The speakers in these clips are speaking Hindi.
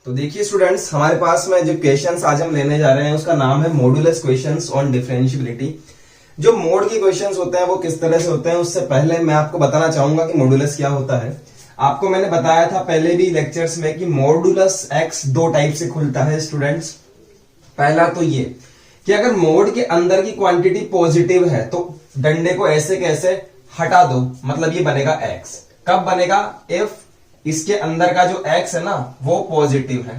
तो देखिए स्टूडेंट्स, हमारे पास में जो क्वेश्चंस आज हम लेने जा रहे हैं उसका नाम है मॉडुलस क्वेश्चंस ऑन डिफरेंशिएबिलिटी। जो मोड के क्वेश्चंस होते हैं वो किस तरह से होते हैं, उससे पहले मैं आपको बताना चाहूंगा कि मॉडुलस क्या होता है। आपको मैंने बताया था पहले भी लेक्चर्स में कि मॉडुलस एक्स दो टाइप से खुलता है स्टूडेंट्स। पहला तो ये कि अगर मोड के अंदर की क्वांटिटी पॉजिटिव है तो डंडे को ऐसे कैसे हटा दो, मतलब ये बनेगा एक्स। कब बनेगा? इफ इसके अंदर का जो x है ना वो पॉजिटिव है,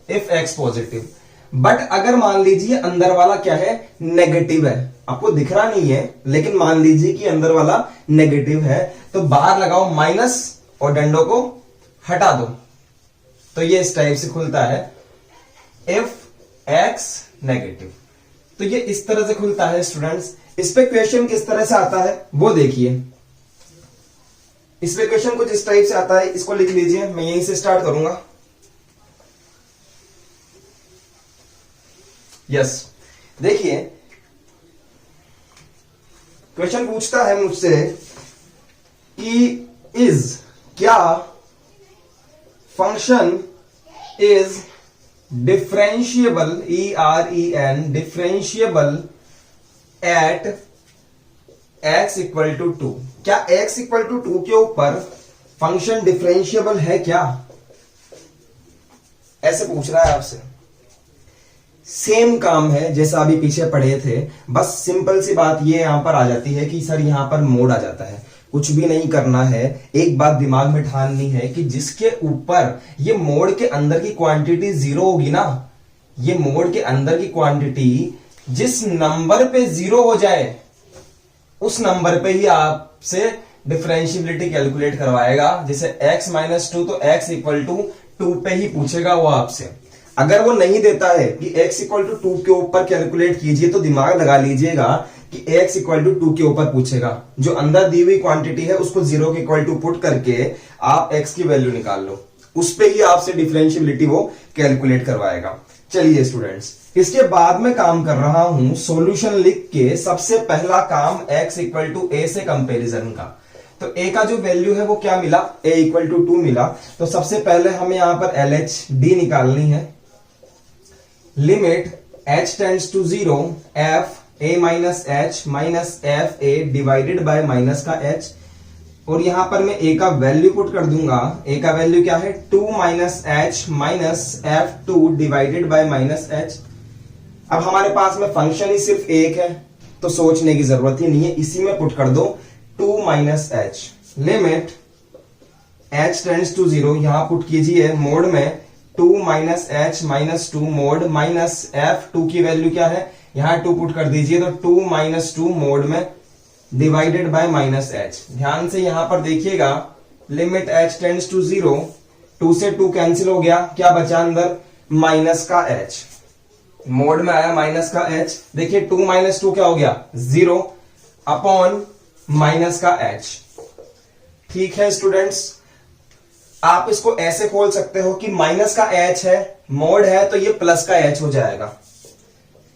इफ x पॉजिटिव। बट अगर मान लीजिए अंदर वाला क्या है, नेगेटिव है, आपको दिख रहा नहीं है लेकिन मान लीजिए कि अंदर वाला नेगेटिव है, तो बाहर लगाओ माइनस और डंडों को हटा दो। तो ये इस टाइप से खुलता है, इफ x नेगेटिव। तो ये इस तरह से खुलता है स्टूडेंट्स। इस पे क्वेश्चन किस तरह से आता है वो देखिए। इस पे क्वेश्चन कुछ इस टाइप से आता है, इसको लिख लीजिए, मैं यहीं से स्टार्ट करूंगा। यस, देखिए क्वेश्चन पूछता है मुझसे कि क्या function is differentiable, EREN differentiable at x equal to 2। क्या x इक्वल टू 2 के ऊपर फंक्शन डिफरेंशिएबल है क्या, ऐसे पूछ रहा है आपसे। सेम काम है जैसा अभी पीछे पढ़े थे, बस सिंपल सी बात ये यहां पर आ जाती है कि सर यहां पर मोड आ जाता है। कुछ भी नहीं करना है, एक बात दिमाग में ठाननी है कि जिसके ऊपर ये मोड के अंदर की क्वांटिटी जीरो होगी ना, ये मोड के अंदर की क्वांटिटी जिस नंबर पे जीरो हो जाए उस नंबर पे ही आपसे डिफरेंशिएबिलिटी कैलकुलेट करवाएगा। जैसे x माइनस 2 तो x इक्वल टू 2 पे ही पूछेगा वो आपसे। अगर वो नहीं देता है कि x इक्वल टू 2 के ऊपर कैलकुलेट कीजिए, तो दिमाग लगा लीजिएगा कि x इक्वल टू 2 के ऊपर पूछेगा। जो अंदर दी हुई क्वांटिटी है उसको 0 के इक्वल टू पुट करके आप x की वैल्यू निकाल लो, उस पे ही आपसे डिफरेंशिएबिलिटी वो कैलकुलेट करवाएगा। चलिए स्टूडेंट्स, इसके बाद में काम कर रहा हूं सॉल्यूशन लिख के। सबसे पहला काम x इक्वल टू a से कंपैरिजन का। तो a का जो वैल्यू है वो क्या मिला, a इक्वल टू 2 मिला। तो सबसे पहले हमें यहां पर LHD निकालनी है। Limit h tends to 0 f a minus h minus f a divided by minus का h, और यहां पर मैं a का वैल्यू पुट कर दूंगा। a का वैल्यू क्या है, 2 minus h minus f2 divided by minus h। अब हमारे पास में फंक्शन ही सिर्फ एक है तो सोचने की जरूरत ही नहीं है, इसी में पुट कर दो 2 minus h। Limit h tends to 0, यहां पुट कीजिए मोड में 2 minus h minus 2 mod minus f2 की वैल्यू क्या है, यहां 2 पुट कर दीजिए तो 2 माइनस 2 मोड में डिवाइडेड बाय माइनस h। ध्यान से यहां पर देखिएगा, लिमिट h टेंड्स टू 0, 2 से 2 कैंसिल हो गया, क्या बचा अंदर, माइनस का h। मोड में आया माइनस का h। देखिए 2 माइनस 2 क्या हो गया, 0 अपॉन माइनस का h। ठीक है स्टूडेंट्स, आप इसको ऐसे खोल सकते हो कि माइनस का h है, मोड है, तो ये प्लस का h हो जाएगा।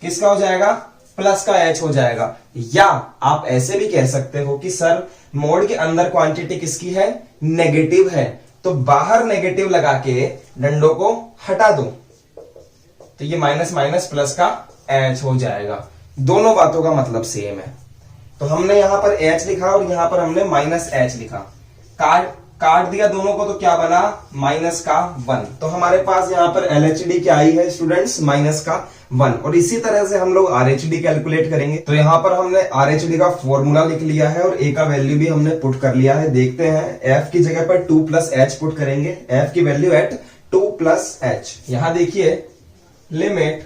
किसका हो जाएगा, प्लस का h हो जाएगा। या आप ऐसे भी कह सकते हो कि सर मोड के अंदर क्वांटिटी किसकी है, नेगेटिव है, तो बाहर नेगेटिव लगा के डंडों को हटा दो, तो ये माइनस माइनस प्लस का h हो जाएगा। दोनों बातों का मतलब सेम है। तो हमने यहां पर h लिखा और यहां पर हमने माइनस h लिखा, काट दिया दोनों को, तो क्या बना, माइनस का 1। तो हमारे पास यहां पर LHD क्या आई है स्टूडेंट्स, माइनस का 1। और इसी तरह से हम लोग RHD कैलकुलेट करेंगे। तो यहां पर हमने RHD का फॉर्मूला लिख लिया है और a का वैल्यू भी हमने पुट कर लिया है। देखते हैं, f की जगह पर 2 प्लस h पुट करेंगे, f की वैल्यू एट 2 प्लस h। यहां देखिए limit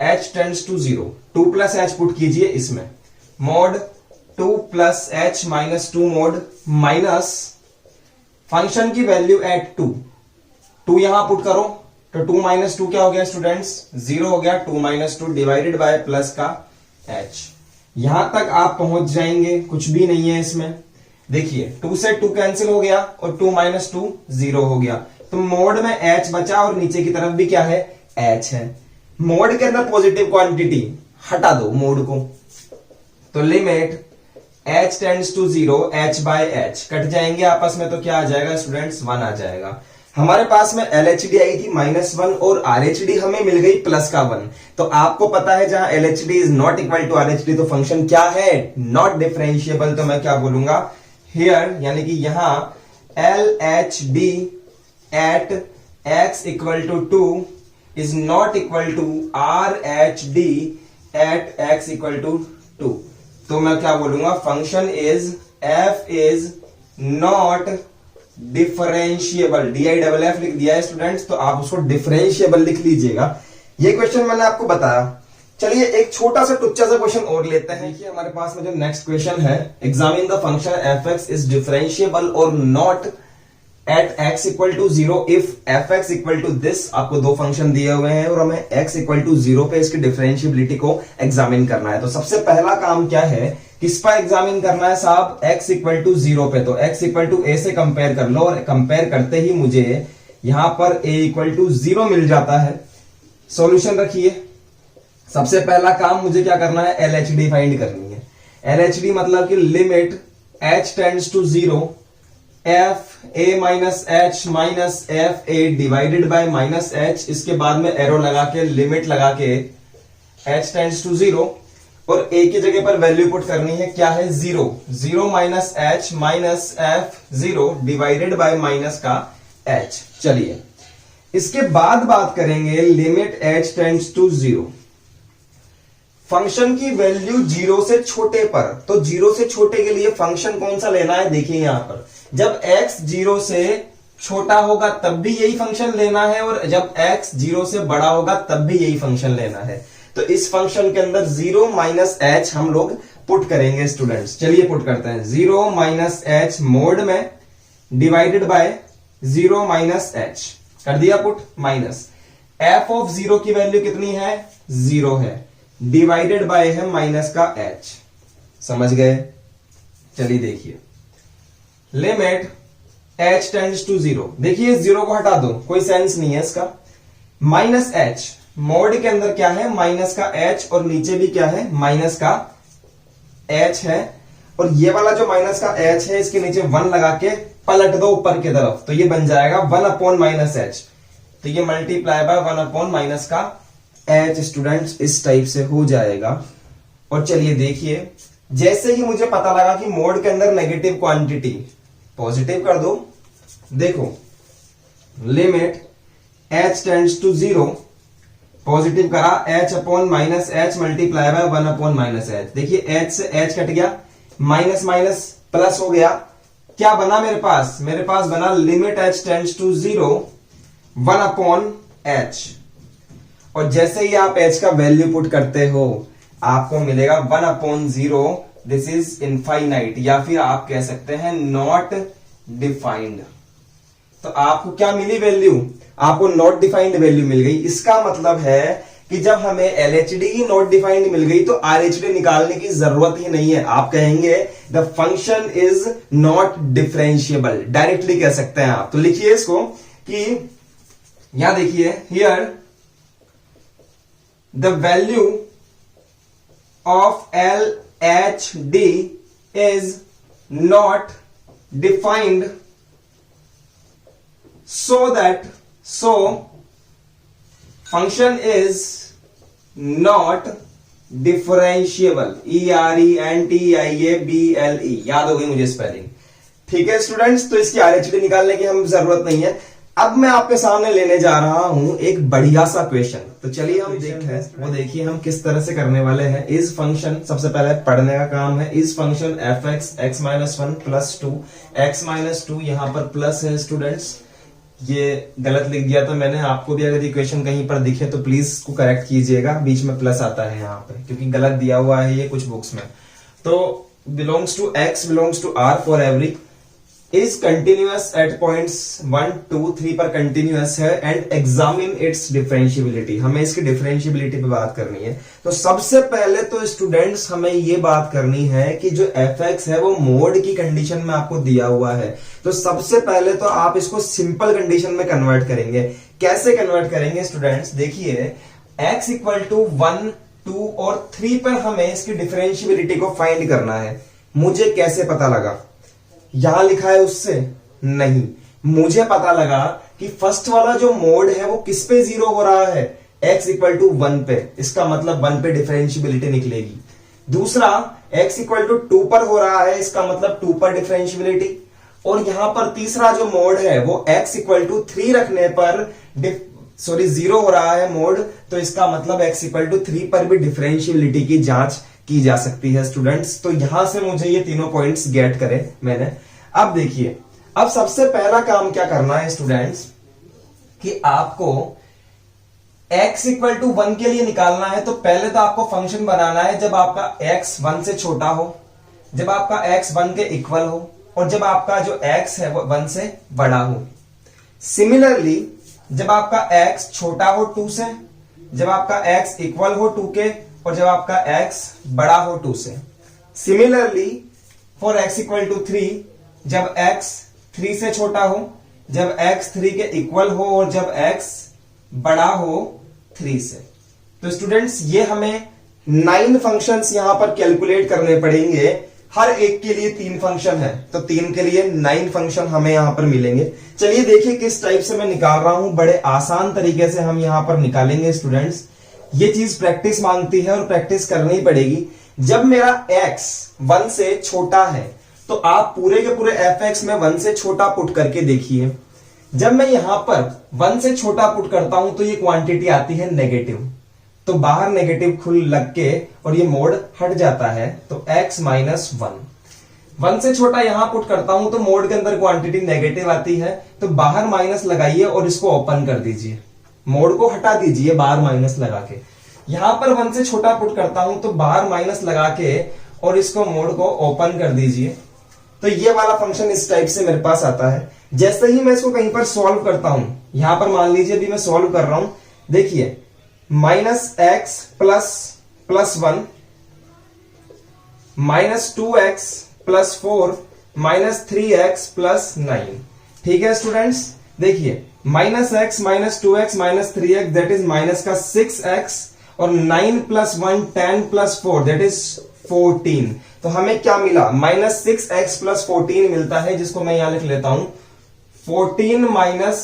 h tends to 0, 2 plus h put कीजिए इसमें, mod 2 plus h minus 2 mod minus function की वैल्यू एट 2 यहां पुट करो, तो 2 माइनस 2 क्या हो गया स्टूडेंट्स, 0 हो गया। 2 माइनस 2 डिवाइडेड बाय प्लस का h। यहां तक आप पहुंच जाएंगे, कुछ भी नहीं है इसमें। देखिए 2 से 2 कैंसिल हो गया और 2 माइनस 2 0 हो गया, तो मोड में h बचा और नीचे की तरफ भी क्या है, h है। मोड के अंदर पॉजिटिव क्वांटिटी हटा दो मोड को, तो limit h tends to 0 h by h cut जाएंगे आपस में, तो क्या आ जाएगा स्टूडेंट्स, 1 आ जाएगा। हमारे पास में LHD आई थी -1 और RHD हमें मिल गई +1। तो आपको पता है जहां LHD is not equal to RHD तो फंक्शन क्या है, नॉट डिफरेंशिएबल। तो मैं क्या बोलूंगा हियर, यानी कि यहां LHD at x equal to 2 is not equal to RHD at x equal to 2। तो मैं क्या बोलूंगा, function is f is not differentiable. DIFF लिख दिया है स्टूडेंट्स, तो आप उसको डिफरेंशिएबल लिख लीजिएगा। ये क्वेश्चन मैंने आपको बताया। चलिए एक छोटा सा टुच्चा सा क्वेश्चन और लेते हैं। देखिए हमारे पास में जो नेक्स्ट क्वेश्चन है, examine the function fx is differentiable or not at x equal to 0 if fx equal to this. आपको दो फंक्शन दिए हुए हैं और हमें x इक्वल टू 0 पे इसकी डिफरेंशिएबिलिटी को एग्जामिन करना है। तो सबसे पहला काम क्या है, किस पर एग्जामिन करना है साहब, x इक्वल टू 0 पे। तो x इक्वल टू a से कंपेयर कर लो और कंपेयर करते ही मुझे यहां पर a इक्वल टू 0 मिल जाता है। सॉल्यूशन रखिए। सबसे पहला काम मुझे क्या करना है, LHD फाइंड करनी है। LHD मतलब कि limit h tends to 0 f a minus h minus f a divided by minus h। इसके बाद में एरो लगा के, लिमिट लगा के h टेंड्स टू 0 और a की जगह पर वैल्यू पुट करनी है, क्या है 0 minus h minus f 0 divided by minus का h। चलिए इसके बाद बात करेंगे limit h tends to 0, function की वैल्यू 0 से छोटे पर। तो 0 से छोटे के लिए फंक्शन कौन सा लेना है, देखिए यहां पर जब x 0 से छोटा होगा तब भी यही फंक्शन लेना है और जब x 0 से बड़ा होगा तब भी यही फंक्शन लेना है। तो इस फंक्शन के अंदर 0 माइनस h हम लोग पुट करेंगे स्टूडेंट्स। चलिए पुट करते हैं, 0 माइनस h मोड में डिवाइडेड बाय 0 माइनस h कर दिया पुट, माइनस f ऑफ 0 की वैल्यू कितनी है, 0 है, डिवाइडेड बाय है माइनस का h। समझ गए। चलिए देखिए लिमिट h टेंड्स टू 0, देखिए इस 0 को हटा दो, कोई सेंस नहीं है इसका। माइनस h मोड के अंदर क्या है, माइनस का h और नीचे भी क्या है, माइनस का h है। और ये वाला जो माइनस का h है इसके नीचे 1 लगा के पलट दो ऊपर की तरफ, तो ये बन जाएगा 1 अपॉन माइनस h। तो ये मल्टीप्लाई बाय 1 अपॉन माइनस का h स्टूडेंट्स इस टाइप से हो जाएगा। और चलिए देखिए, जैसे ही मुझे पता लगा कि मोड के अंदर नेगेटिव क्वांटिटी पॉजिटिव कर दो, देखो limit h tends to 0 positive करा, h upon minus h multiply by 1 upon minus h। देखिए h से h कट गया, माइनस माइनस प्लस हो गया, क्या बना मेरे पास, मेरे पास बना limit h tends to 0 1 upon h। और जैसे ही आप h का वैल्यू पुट करते हो आपको मिलेगा 1 अपॉन 0, दिस इज इनफाइनाइट, या फिर आप कह सकते हैं नॉट डिफाइंड। तो आपको क्या मिली वैल्यू, आपको नॉट डिफाइंड वैल्यू मिल गई। इसका मतलब है कि जब हमें LHD की नॉट डिफाइंड मिल गई तो RHD निकालने की जरूरत ही नहीं है। आप कहेंगे the function is not differentiable, directly कह सकते हैं आप। तो लिखिए इसको कि यहां देखिए here the value of LHD is not defined so function is not differentiable, ERENTIABLE, याद हो गई मुझे स्पेलिंग। ठीक है स्टूडेंट्स, तो इसकी RHD निकालने की हम जरूरत नहीं है। अब मैं आपके सामने लेने जा रहा हूं एक बढ़िया सा क्वेश्चन। तो चलिए हम देखते हैं, वो देखिए हम किस तरह से करने वाले हैं। इस फंक्शन, सबसे पहले पढ़ने का काम है, इस function fx x minus 1 plus 2 x minus 2, यहां पर प्लस है स्टूडेंट्स, ये गलत लिख दिया था मैंने। आपको भी अगर इक्वेशन कहीं पर दिखे तो प्लीज इसको करेक्ट कीजिएगा, बीच में प्लस आता है यहाँ पे क्योंकि गलत दिया हुआ है ये कुछ बुक्स में। तो belongs to x belongs to r for every is continuous at points 1 2 3 पर कंटिन्यूअस है एंड एग्जामिन इट्स डिफरेंशिएबिलिटी। हमें इसकी डिफरेंशिएबिलिटी पे बात करनी है। तो सबसे पहले तो स्टूडेंट्स हमें ये बात करनी है कि जो fx है वो मोड की कंडीशन में आपको दिया हुआ है। तो सबसे पहले तो आप इसको सिंपल कंडीशन में कन्वर्ट करेंगे। कैसे कन्वर्ट करेंगे स्टूडेंट्स, देखिए x इक्वल टू 1 2 और 3 पर हमें इसकी डिफरेंशिएबिलिटी को फाइंड करना है। मुझे कैसे पता लगा, यहां लिखा है उससे नहीं, मुझे पता लगा कि फर्स्ट वाला जो मोड है वो किस पे जीरो हो रहा है, x इक्वल टू 1 पे, इसका मतलब 1 पे डिफरेंशियबिलिटी निकलेगी। दूसरा x इक्वल टू 2 पर हो रहा है, इसका मतलब 2 पर डिफरेंशियबिलिटी। और यहां पर तीसरा जो मोड है वो x इक्वल टू 3 रखने पर जीरो हो रहा है मोड, तो इसका मतलब x इक्वल टू 3 पर भी डिफरेंशियबिलिटी की जांच की जा सकती है स्टूडेंट्स। तो यहां से मुझे ये तीनों पॉइंट्स गेट करे मैंने। अब देखिए, अब सबसे पहला काम क्या करना है स्टूडेंट्स कि आपको x इक्वल टू 1 के लिए निकालना है। तो पहले तो आपको फंक्शन बनाना है जब आपका x 1 से छोटा हो, जब आपका x 1 के इक्वल हो, और जब आपका जो x है वो 1 से बड़ा हो। सिमिलरली जब आपका x छोटा हो 2 से, जब आपका x इक्वल हो 2 के, और जब आपका x बड़ा हो 2 से। Similarly for x equal to 3, जब x 3 से छोटा हो, जब x 3 के इक्वल हो, और जब x बड़ा हो 3 से। तो स्टूडेंट्स ये हमें 9 फंक्शंस यहां पर कैलकुलेट करने पड़ेंगे। हर एक के लिए 3 फंक्शन है, तो 3 के लिए 9 फंक्शन हमें यहां पर मिलेंगे। चलिए देखिए किस टाइप से मैं निकाल रहा हूं। बड़े आसान तरीके से हम यहां पर निकालेंगे स्टूडेंट्स। ये चीज प्रैक्टिस मांगती है और प्रैक्टिस करनी पड़ेगी। जब मेरा x 1 से छोटा है तो आप पूरे के पूरे fx में 1 से छोटा पुट करके देखिए। जब मैं यहां पर 1 से छोटा पुट करता हूं तो ये क्वांटिटी आती है नेगेटिव, तो बाहर नेगेटिव खुल लग के और ये मोड हट जाता है, तो x माइनस 1 से छोटा यहां पुट करता हूं तो मोड के अंदर क्वांटिटी नेगेटिव आती है, तो बाहर माइनस लगाइए और इसको ओपन कर दीजिए, मोड को हटा दीजिए बाहर माइनस लगा के। यहां पर 1 से छोटा पुट करता हूं तो बाहर माइनस लगा के और इसको मोड को ओपन कर दीजिए। तो ये वाला फंक्शन इस टाइप से मेरे पास आता है। जैसे ही मैं इसको कहीं पर सॉल्व करता हूं, यहां पर मान लीजिए अभी मैं सॉल्व कर रहा हूं, देखिए minus x plus 1 minus 2x plus 4 minus 3x plus 9। ठीक है स्टूडेंट्स, देखिए minus x minus 2x minus 3x that is minus का 6x, और 9 प्लस 1 10 प्लस 4 दैट इज 14। तो हमें क्या मिला, माइनस 6x प्लस 14 मिलता है, जिसको मैं यहां लिख लेता हूं 14 माइनस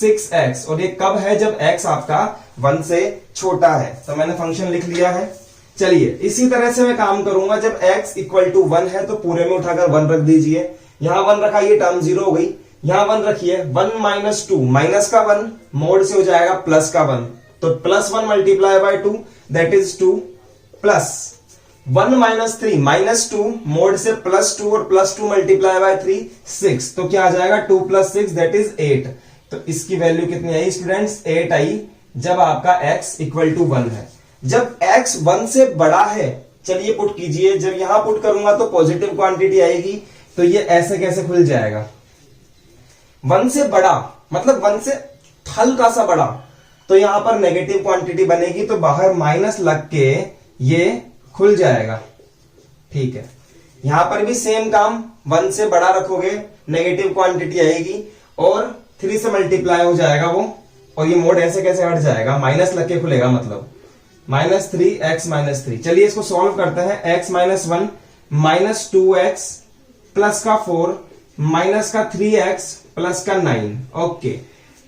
6x। और ये कब है, जब x आपका 1 से छोटा है। तो मैंने फंक्शन लिख लिया है। चलिए इसी तरह से मैं काम करूंगा। जब x इक्वल टू 1 है तो पूरे में उठाकर 1 रख दीजिए। यहां 1 रखा, ये टर्म 0 हो गई। यहां 1 रखिए, 1 माइनस 2, माइनस का 1 मोड से हो जाएगा प्लस का 1, तो plus 1 multiply by 2 that is 2, plus 1 minus 3 minus 2 mode से प्लस 2 और प्लस 2 मल्टीप्लाई बाय 3 6, तो क्या आ जाएगा 2 प्लस 6 दैट इज 8। तो इसकी वैल्यू कितनी आई स्टूडेंट्स, 8 आई, जब आपका x इक्वल टू 1 है। जब x 1 से बड़ा है, चलिए पुट कीजिए, जब यहां पुट करूंगा तो पॉजिटिव क्वांटिटी आएगी, तो ये ऐसे कैसे खुल जाएगा, 1 से बड़ा मतलब 1 से हल्का सा बड़ा, तो यहां पर नेगेटिव क्वांटिटी बनेगी, तो बाहर माइनस लग के ये खुल जाएगा। ठीक है, यहां पर भी सेम काम, 1 से बड़ा रखोगे नेगेटिव क्वांटिटी आएगी और 3 से मल्टीप्लाई हो जाएगा वो, और ये मोड ऐसे कैसे हट जाएगा, माइनस लग के खुलेगा, मतलब माइनस 3x माइनस 3। चलिए इसको सॉल्व करते हैं। x minus 1 minus 2x plus का 4 माइनस का 3x प्लस का 9। ओके,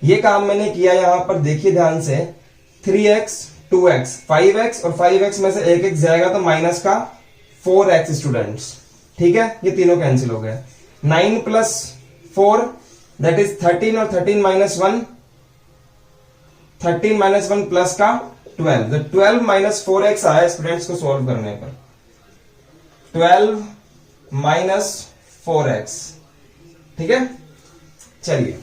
ये काम मैंने किया। यहां पर देखिए ध्यान से, 3x 2x 5x और 5x में से एक जाएगा तो माइनस का 4x स्टूडेंट्स। ठीक है, ये तीनों कैंसिल हो गए। 9 प्लस 4 दैट इज 13 और 13 माइनस 1 13 माइनस 1 प्लस का 12, 12 माइनस 4x आया स्टूडेंट्स को सॉल्व करने पर, 12 माइनस 4x। ठीक है, चलिए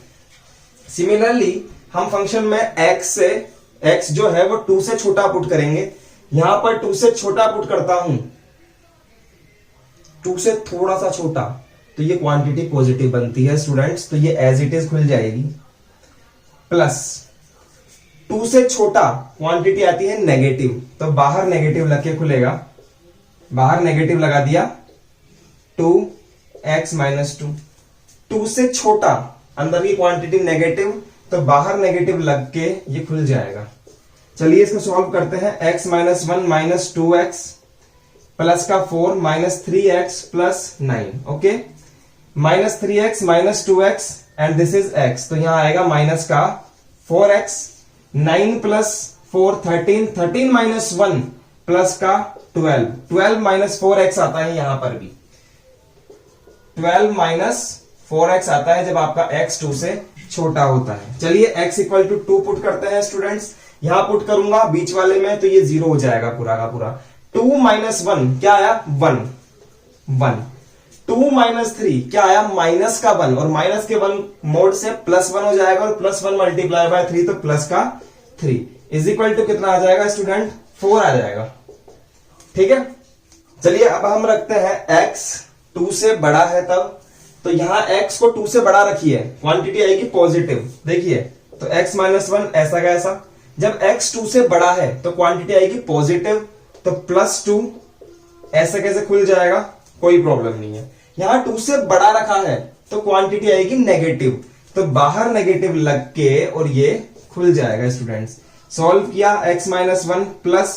सिमिलरली हम फंक्शन में x जो है वो 2 से छोटा पुट करेंगे। यहां पर 2 से छोटा पुट करता हूं, 2 से थोड़ा सा छोटा, तो ये क्वांटिटी पॉजिटिव बनती है स्टूडेंट्स, तो ये एज इट इज खुल जाएगी। प्लस 2 से छोटा क्वांटिटी आती है नेगेटिव, तो बाहर नेगेटिव लग के खुलेगा, बाहर नेगेटिव लगा दिया, 2x माइनस 2। 2 से छोटा अंदर की क्वांटिटी नेगेटिव, तो बाहर नेगेटिव लग के ये खुल जाएगा। चलिए इसको सॉल्व करते हैं। x minus 1 minus 2x plus का 4 minus 3x plus 9। Okay, minus 3x minus 2x and this is x, तो यहां आएगा माइनस का 4x, 9 प्लस 4 13, 13 माइनस 1 प्लस का 12, 12 माइनस 4x आता है यहां पर भी 12 माइनस 4x आता है जब आपका x 2 से छोटा होता है। चलिए x इक्वल टू 2 पुट करते हैं स्टूडेंट्स, यहां पुट करूंगा बीच वाले में तो ये 0 हो जाएगा पूरा का पूरा। 2 माइनस 1 क्या आया 1, 1, 2 माइनस 3 क्या आया माइनस का 1, और माइनस के 1 मोड से प्लस 1 हो जाएगा, और प्लस 1 मल्टीप्लाई बाय 3 तो प्लस का 3 इज इक्वल टू कितना आ जाएगा स्टूडेंट 4 आ जाएगा। ठीक है, चलिए अब हम रखते हैं x 2 से बड़ा है तब, तो यहां x को 2 से बड़ा रखिए, क्वांटिटी आएगी पॉजिटिव। देखिए तो x माइनस 1 ऐसा का ऐसा, जब x 2 से बड़ा है तो क्वांटिटी आएगी पॉजिटिव, तो प्लस 2 ऐसे कैसे खुल जाएगा, कोई प्रॉब्लम नहीं है। यहां 2 से बड़ा रखा है तो क्वांटिटी आएगी नेगेटिव, तो बाहर नेगेटिव लग के और ये खुल जाएगा स्टूडेंट्स। सॉल्व किया x minus 1 plus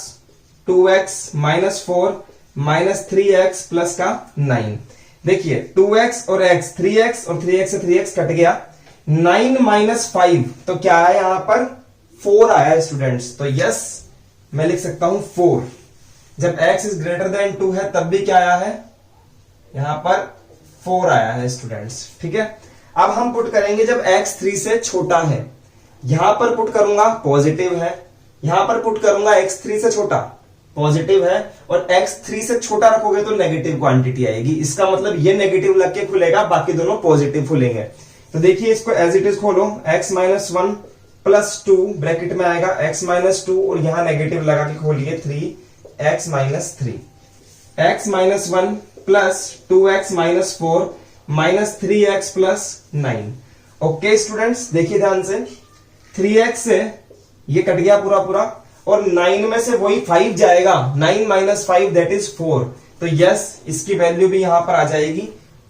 2x minus 4 minus 3x plus का 9। देखिए 2x और x, 3x और 3x से 3x कट गया, 9 माइनस 5 तो क्या है यहां पर 4 आया स्टूडेंट्स, तो यस मैं लिख सकता हूं 4। जब x इज ग्रेटर देन 2 है तब भी क्या आया है यहां पर 4 आया है स्टूडेंट्स। ठीक है, अब हम पुट करेंगे जब x 3 से छोटा है, यहां पर पुट करूंगा पॉजिटिव है, यहां पर पुट करूंगा x 3 से छोटा पॉजिटिव है, और x 3 से छोटा रखोगे तो नेगेटिव क्वांटिटी आएगी, इसका मतलब ये नेगेटिव लग के खुलेगा, बाकी दोनों पॉजिटिव खुलेंगे। तो देखिए इसको एज इट इज खोलो, x माइनस 1 प्लस 2 ब्रैकेट में आएगा x माइनस 2, और यहां नेगेटिव लगा के खोलिए 3x minus 3, x minus 1 plus 2x minus 4 minus 3x plus 9। Okay students देखिए ध्यान से, 3x से ये कट गया पूरा पूरा, और 9 में से वही 5 जाएगा, 9 माइनस 5 दैट इज 4, तो यस इसकी वैल्यू भी यहां पर आ जाएगी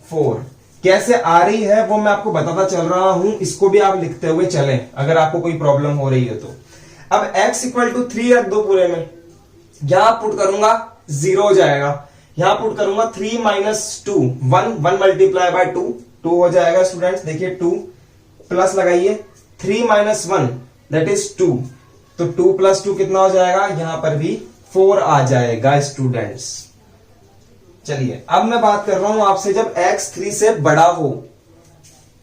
4। कैसे आ रही है वो मैं आपको बताता चल रहा हूं, इसको भी आप लिखते हुए चलें अगर आपको कोई प्रॉब्लम हो रही है तो। अब x इक्वल टू 3 रख दो पूरे में, यहां पुट करूंगा 0 हो जाएगा, यहां पुट करूंगा 3 माइनस 2 1, 1 मल्टीप्लाई बाय 2 2 हो जाएगा स्टूडेंट्स। देखिए 2 प्लस लगाइए, 3 माइनस 1 दैट इज 2, तो 2 प्लस 2 कितना हो जाएगा, यहां पर भी 4 आ जाएगा स्टूडेंट्स। चलिए अब मैं बात कर रहा हूं आपसे जब x 3 से बड़ा हो,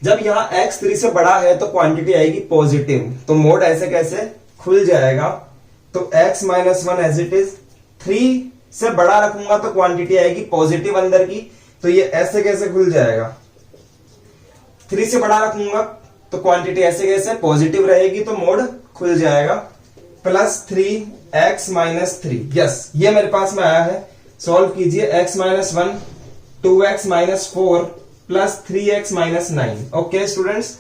जब यहां x 3 से बड़ा है तो क्वांटिटी आएगी पॉजिटिव, तो मोड ऐसे कैसे खुल जाएगा, तो x minus 1 as it is, 3 से बड़ा रखूंगा तो क्वांटिटी आएगी पॉजिटिव अंदर की, तो ये ऐसे कैसे खुल जाएगा, 3 से बड़ा रखूंगा तो क्वांटिटी ऐसे कैसे पॉजिटिव रहेगी, तो मोड खुल जाएगा, प्लस 3x माइनस 3। यस ये मेरे पास में आया है, सॉल्व कीजिए, x minus 1 2x minus 4 plus 3x minus 9। Okay students,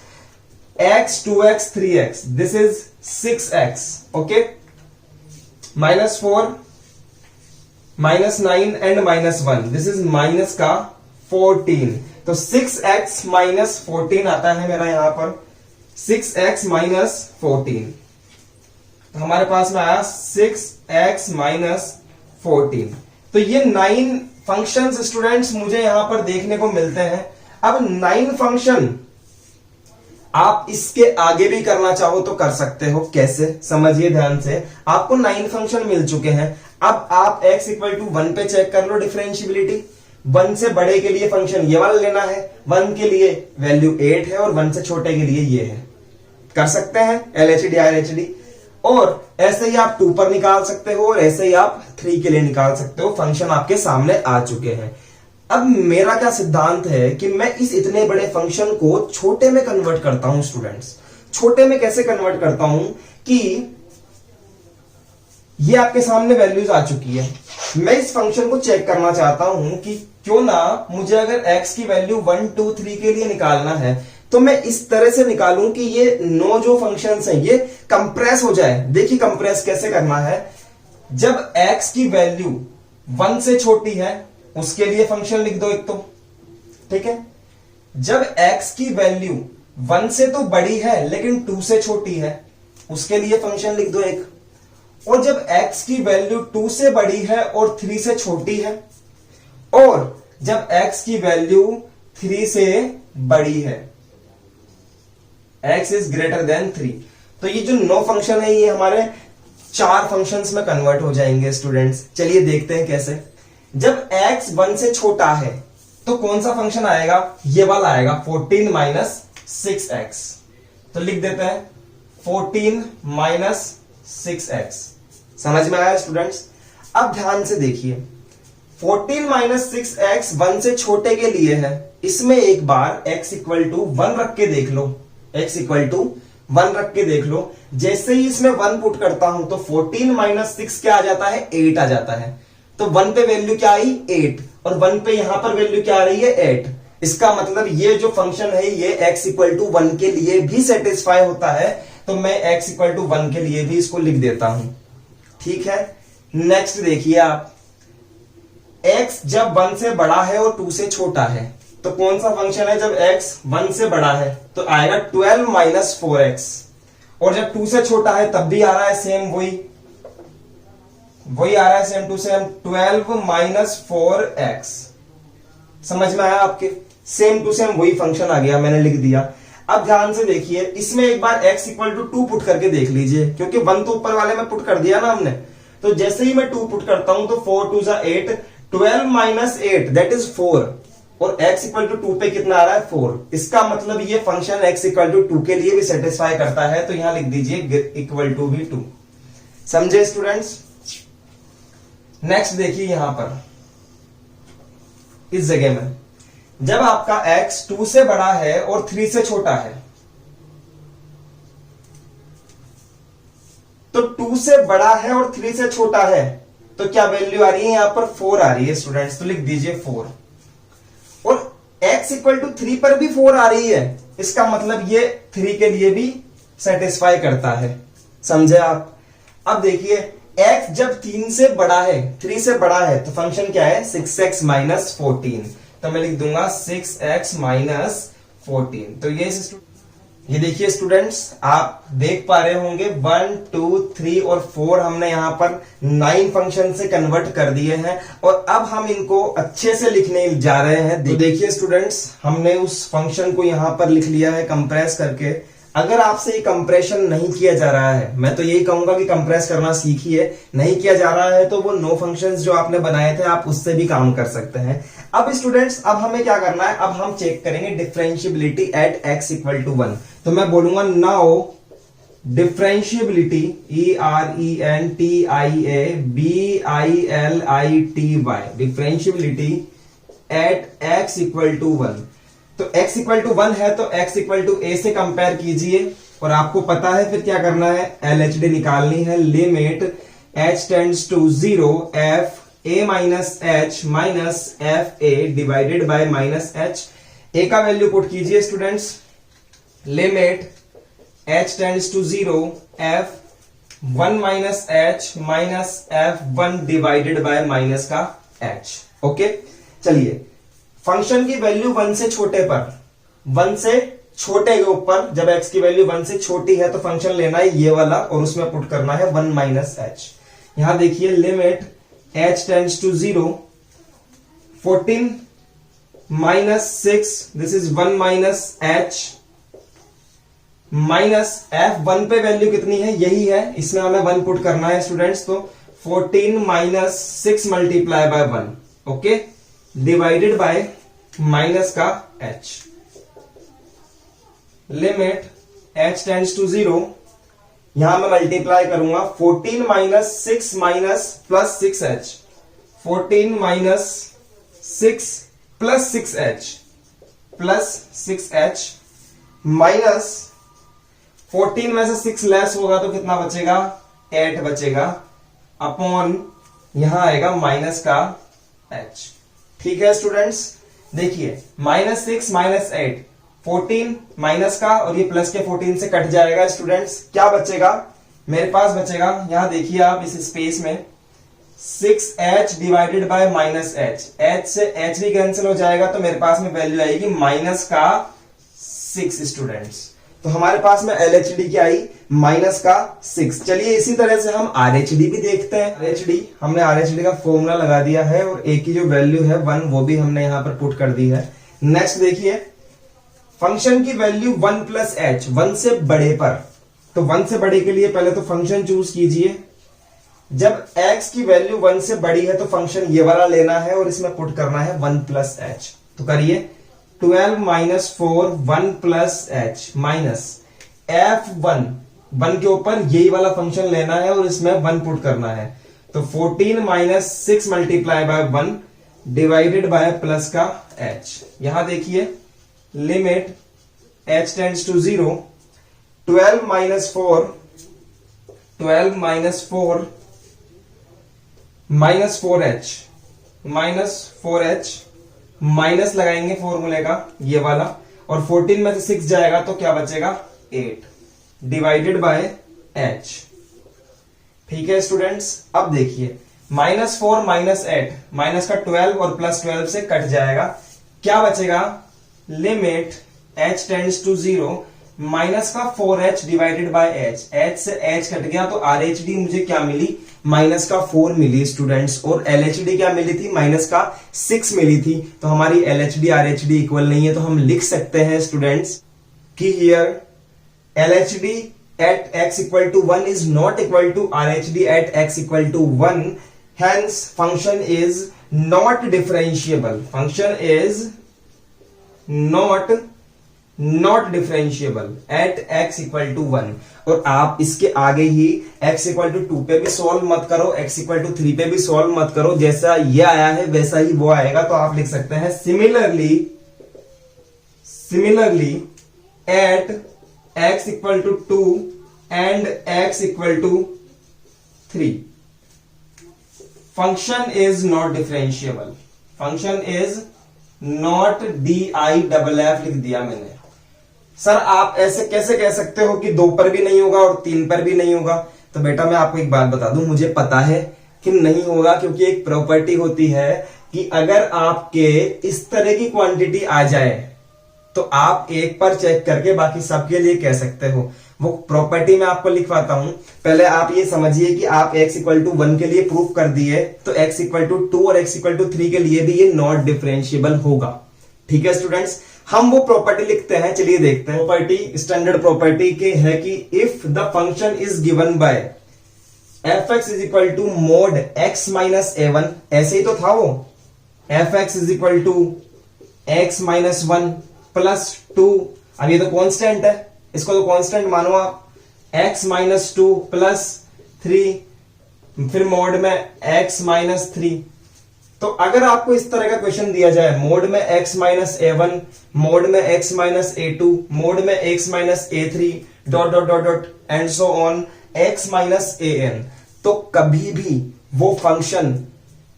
x 2x 3x this is 6x, okay, minus 4 minus 9 and minus 1 this is minus का 14, तो 6x माइनस 14 आता है मेरा यहां पर, 6x माइनस 14, तो हमारे पास में आया 6x माइनस 14। तो ये 9 फंक्शंस स्टूडेंट्स मुझे यहां पर देखने को मिलते हैं। अब 9 फंक्शन आप इसके आगे भी करना चाहो तो कर सकते हो, कैसे समझिए ध्यान से, आपको 9 फंक्शन मिल चुके हैं, अब आप x इक्वल टू 1 पे चेक कर लो डिफरेंशियबिलिटी, 1 से बड़े के लिए फंक्शन ये वाला लेना है, 1 के लिए वैल्यू 8 है और 1 से छोटे के लिए ये है, कर सकते हैं LHD RHD, और ऐसे ही आप 2 पर निकाल सकते हो और ऐसे ही आप 3 के लिए निकाल सकते हो, फंक्शन आपके सामने आ चुके हैं। अब मेरा क्या सिद्धांत है कि मैं इस इतने बड़े फंक्शन को छोटे में कन्वर्ट करता हूं स्टूडेंट्स। छोटे में कैसे कन्वर्ट करता हूं कि ये आपके सामने वैल्यूज आ चुकी है, मैं इस फंक्शन को चेक करना चाहता हूं कि क्यों ना मुझे अगर x की वैल्यू 1 2 3 के लिए निकालना है तो मैं इस तरह से निकालूं कि ये 9 जो फंक्शंस हैं ये कंप्रेस हो जाए। देखिए कंप्रेस कैसे करना है, जब x की वैल्यू 1 से छोटी है उसके लिए फंक्शन लिख दो एक, तो ठीक है, जब x की वैल्यू 1 से तो बड़ी है लेकिन 2 से छोटी है उसके लिए फंक्शन लिख दो एक, और जब x की वैल्यू 2 से बड़ी है और 3 से छोटी है, और जब x की वैल्यू 3 से बड़ी है, x इज ग्रेटर देन 3। तो ये जो नो फंक्शन है ये हमारे 4 फंक्शंस में कन्वर्ट हो जाएंगे स्टूडेंट्स। चलिए देखते हैं कैसे। जब x 1 से छोटा है तो कौन सा फंक्शन आएगा, ये वाला आएगा 14 माइनस 6x। तो लिख देते हैं 14 माइनस 6x। समझ में आया स्टूडेंट्स। अब ध्यान से देखिए 14 माइनस 6x 1 से छोटे के लिए है, इसमें एक बार x इक्वल टू 1 रख के देख लो, x इक्वल टू 1 रख के देख लो। जैसे ही इसमें 1 पुट करता हूं तो 14 माइनस 6 क्या आ जाता है, 8 आ जाता है। तो 1 पे वैल्यू क्या आई, 8, और 1 पे यहां पर वैल्यू क्या आ रही है, 8। इसका मतलब ये जो फंक्शन है ये x इक्वल टू 1 के लिए भी सेटिस्फाई होता है। तो मैं x इक्वल टू 1 के लिए भी इसको लिख देता हूं। ठीक है, नेक्स्ट देखिए आप, x जब 1 से बड़ा है और 2 से छोटा है तो कौन सा फंक्शन है, जब x 1 से बड़ा है तो आएगा 12 माइनस 4x, और जब 2 से छोटा है तब भी आ रहा है सेम, वही आ रहा है same to same 12 minus 4x। समझ में आया आपके, सेम टू सेम वही फंक्शन आ गया, मैंने लिख दिया। अब ध्यान से देखिए इसमें एक बार x इक्वल टू 2 पुट करके देख लीजिए, क्योंकि 1 तो ऊपर वाले में पुट कर दिया ना हमने। तो जैसे ही मैं 2 पुट करता हूं तो 4 2 जा 8, 12 माइनस 8 दैट इज 4, और x इक्वल टू 2 पे कितना आ रहा है, 4। इसका मतलब ये फंक्शन x इक्वल टू 2 के लिए भी सेटिस्फाई करता है। तो यहां लिख दीजिए इक्वल टू भी 2। समझे स्टूडेंट्स। नेक्स्ट देखिए यहां पर इस जगह में, जब आपका x 2 से बड़ा है और 3 से छोटा है तो 2 से बड़ा है और 3 से छोटा है तो क्या वैल्यू आ रही है, यहां पर 4 आ रही है स्टूडेंट्स। तो लिख दीजिए 4, और x इक्वल टू 3 पर भी 4 आ रही है, इसका मतलब ये 3 के लिए भी सेटिस्फाई करता है। समझे आप। अब देखिए x जब 3 से बड़ा है, 3 से बड़ा है तो फंक्शन क्या है, 6x माइनस 14। तो मैं लिख दूंगा 6x माइनस 14। तो ये देखिए स्टूडेंट्स, आप देख पा रहे होंगे 1 2 3 और 4 हमने यहां पर 9 फंक्शन से कन्वर्ट कर दिए हैं, और अब हम इनको अच्छे से लिखने जा रहे हैं। तो देखिए स्टूडेंट्स, हमने उस फंक्शन को यहां पर लिख लिया है कंप्रेस करके। अगर आपसे ये कंप्रेशन नहीं किया जा रहा है, मैं तो यही कहूंगा कि कंप्रेस करना सीखिए। नहीं किया जा रहा है तो वो नो फंक्शंस जो आपने बनाए थे आप उससे भी काम कर सकते हैं। अब स्टूडेंट्स, अब हमें क्या करना है, अब हम चेक करेंगे differentiability at x equal to 1। तो मैं बोलूंगा now differentiability, ERENTIABILITY, differentiability at x equal to 1। तो x इक्वल टू 1 है तो x इक्वल टू a से कंपेयर कीजिए, और आपको पता है फिर क्या करना है, LHD निकालनी है। Limit h tends to 0 f a minus h minus f a divided by minus h। a का वैल्यू पुट कीजिए students. Limit h tends to 0 f 1 minus h minus f 1 divided by minus का h। ओके, चलिए फंक्शन की वैल्यू 1 से छोटे पर, 1 से छोटे के ऊपर जब x की वैल्यू 1 से छोटी है तो फंक्शन लेना है ये वाला, और उसमें पुट करना है 1 माइनस h। यहां देखिए limit h tends to 0 14 minus 6, this is 1 minus h minus f। 1 पे वैल्यू कितनी है, यही है, इसमें हमें 1 पुट करना है स्टूडेंट्स। तो 14 minus 6 multiply by 1, okay, divided by minus का h। Limit h tends to 0, यहां मैं मल्टीप्लाई करूंगा 14 minus 6 minus plus 6h, 14 minus 6 plus 6h plus 6h minus 14 में से 6 लेस होगा तो कितना बचेगा, 8 बचेगा, अपॉन यहां आएगा माइनस का h। ठीक है स्टूडेंट्स, देखिए माइनस 6 माइनस 8, 14 माइनस का और ये प्लस के 14 से कट जाएगा स्टूडेंट्स। क्या बचेगा, मेरे पास बचेगा, यहां देखिए आप इस स्पेस में 6h divided by minus h, h से h भी कैंसिल हो जाएगा तो मेरे पास में वैल्यू आएगी माइनस का 6 स्टूडेंट्स। तो हमारे पास में LHD क्या आई, माइनस का 6। चलिए इसी तरह से हम RHD भी देखते हैं। RHD, हमने RHD का फॉर्मूला लगा दिया है और A की जो वैल्यू है 1 वो भी हमने यहां पर पुट कर दी है। नेक्स्ट देखिए फंक्शन की वैल्यू 1 प्लस एच, 1 से बड़े पर, तो 1 से बड़े के लिए पहले तो फंक्शन चूज कीजिए। जब x की वैल्यू 1 से बड़ी है तो फंक्शन ये वाला लेना है और इसमें पुट करना है 1 प्लस एच। तो करिए 12 minus 4 1 plus H minus f1, 1 के ऊपर यही वाला फंक्शन लेना है और इसमें 1 पुट करना है। तो 14 minus 6 multiply by 1 divided by plus का h। यहां देखिए limit h tends to 0, 12 minus 4 minus 4h minus लगाएंगे फॉर्मूले का ये वाला, और 14 में से 6 जाएगा तो क्या बचेगा 8 डिवाइडेड बाय h। ठीक है स्टूडेंट्स, अब देखिए -4 माइनस 8, माइनस का 12 और प्लस 12 से कट जाएगा, क्या बचेगा limit h tends to 0 minus का 4h divided by h, h से h कट गया तो RHD मुझे क्या मिली माइनस का 4 मिली स्टूडेंट्स, और LHD क्या मिली थी माइनस का 6 मिली थी। तो हमारी LHD RHD इक्वल नहीं है, तो हम लिख सकते हैं स्टूडेंट्स कि here LHD at x equal to 1 is not equal to RHD at x equal to 1, hence function is not differentiable, function is not differentiable at x equal to 1। और आप इसके आगे ही x equal to 2 पे भी सॉल्व मत करो, x equal to 3 पे भी सॉल्व मत करो, जैसा ये आया है वैसा ही वो आएगा। तो आप लिख सकते हैं similarly at x equal to 2 and x equal to 3 function is not differentiable, function is not DIFF लिख दिया मैंने। सर आप ऐसे कैसे कह सकते हो कि 2 पर भी नहीं होगा और 3 पर भी नहीं होगा? तो बेटा मैं आपको एक बात बता दूं, मुझे पता है कि नहीं होगा, क्योंकि एक प्रॉपर्टी होती है कि अगर आपके इस तरह की क्वांटिटी आ जाए तो आप एक पर चेक करके बाकी सबके लिए कह सकते हो। वो प्रॉपर्टी मैं आपको लिखवाता हूं, पहले आप ये समझिए कि आप x इक्वल टू 1 के लिए प्रूफ कर दिए, तो x इक्वल टू 2 और x इक्वल टू 3 के लिए भी ये नॉट डिफरेंशिएबल होगा। ठीक है स्टूडेंट्स, हम वो प्रॉपर्टी लिखते हैं, चलिए देखते हैं। प्रॉपर्टी स्टैंडर्ड प्रॉपर्टी के है कि if the function is given by fx is equal to mod x minus a1, ऐसे ही तो था वो, fx is equal to x minus 1 plus 2, अब ये तो कांस्टेंट है, इसको तो कांस्टेंट मानो आप, x माइनस 2 प्लस 3, फिर मोड में x माइनस 3। तो अगर आपको इस तरह का क्वेश्चन दिया जाए, मोड में x माइनस a1, मोड में x माइनस a2, मोड में x minus a3, dot dot dot dot and so on x minus an, तो कभी भी वो function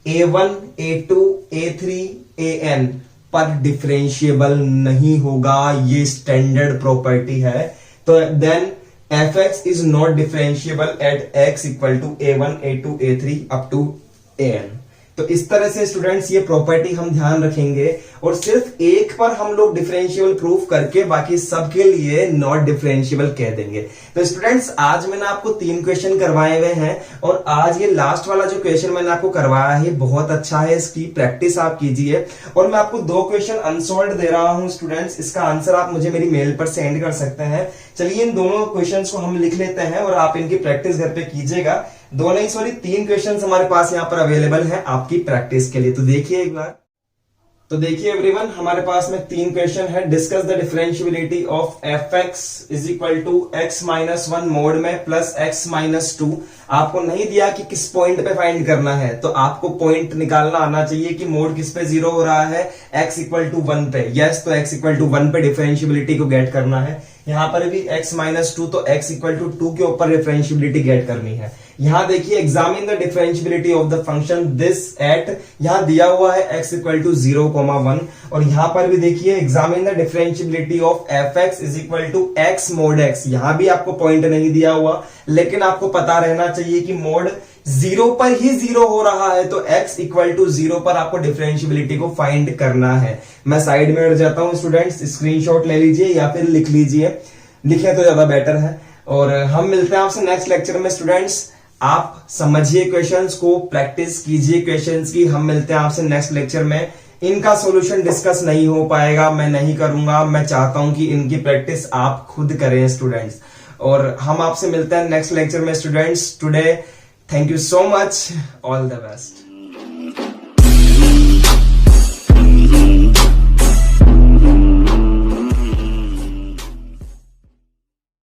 a1, a2, a3, an पर डिफरेंशिएबल नहीं होगा, ये स्टैंडर्ड प्रॉपर्टी है। तो then fx is not differentiable at x equal to a1, a2, a3 up to an। तो इस तरह से स्टूडेंट्स ये प्रॉपर्टी हम ध्यान रखेंगे, और सिर्फ एक पर हम लोग डिफरेंशिएबल प्रूफ करके बाकी सबके लिए नॉट डिफरेंशिएबल कह देंगे। तो स्टूडेंट्स आज मैंने आपको 3 क्वेश्चन करवाए हुए हैं, और आज ये लास्ट वाला जो क्वेश्चन मैंने आपको करवाया है बहुत अच्छा है, इसकी प्रैक्टिस आप कीजिए। और मैं आपको 2 क्वेश्चन अनसॉल्व्ड दे रहा हूं स्टूडेंट्स, इसका आंसर आप मुझे मेरी मेल पर सेंड कर सकते हैं। चलिए इन दोनों क्वेश्चन को हम लिख लेते हैं और आप इनकी प्रैक्टिस घर पे कीजिएगा। 2 नहीं सॉरी 3 क्वेश्चन हमारे पास यहाँ पर अवेलेबल है आपकी प्रैक्टिस के लिए। तो देखिए एक बार, तो देखिए एवरीवन, हमारे पास में 3 क्वेश्चन है। Discuss the differentiability of fx is equal to x minus 1 mod में प्लस x माइनस 2। आपको नहीं दिया कि किस पॉइंट पे फाइंड करना है, तो आपको पॉइंट निकालना आना चाहिए कि मोड किस पे 0 हो रहा है, x इक्वल टू 1 पे। यस, तो x इक्वल टू 1 पे डिफरेंशिएबिलिटी को गेट करना है। यहां पर भी x माइनस 2, तो x इक्वल टू 2 के ऊपर डिफरेंशिएबिलिटी गेट करनी है। यहां देखिए examine the differentiability of the function this eight, यहां दिया हुआ है x इक्वल टू 0,1, और यहां पर भी देखिए examine the differentiability of fx is equal to x mod x। यहां भी आपको पॉइंट नहीं दिया हुआ, लेकिन आपको पता रहना चाहिए कि मोड 0 पर ही 0 हो रहा है, तो x इक्वल टू 0 पर आपको डिफरेंशिएबिलिटी को फाइंड करना है। मैं साइड में हट जाता हूं स्टूडेंट्स, स्क्रीनशॉट ले लीजिए या फिर लिख लीजिए, लिखे तो ज्यादा बेटर है। और हम मिलते हैं आपसे नेक्स्ट लेक्चर में स्टूडेंट्स। आप समझिए क्वेश्चंस को, प्रैक्टिस कीजिए क्वेश्चंस की। हम मिलते हैं आपसे नेक्स्ट लेक्चर में। इनका सॉल्यूशन डिस्कस नहीं हो पाएगा, मैं नहीं करूंगा। मैं चाहता हूं कि इनकी प्रैक्टिस आप खुद करें स्टूडेंट्स। और हम आपसे मिलते हैं नेक्स्ट लेक्चर में students. Today thank you so much, all the best.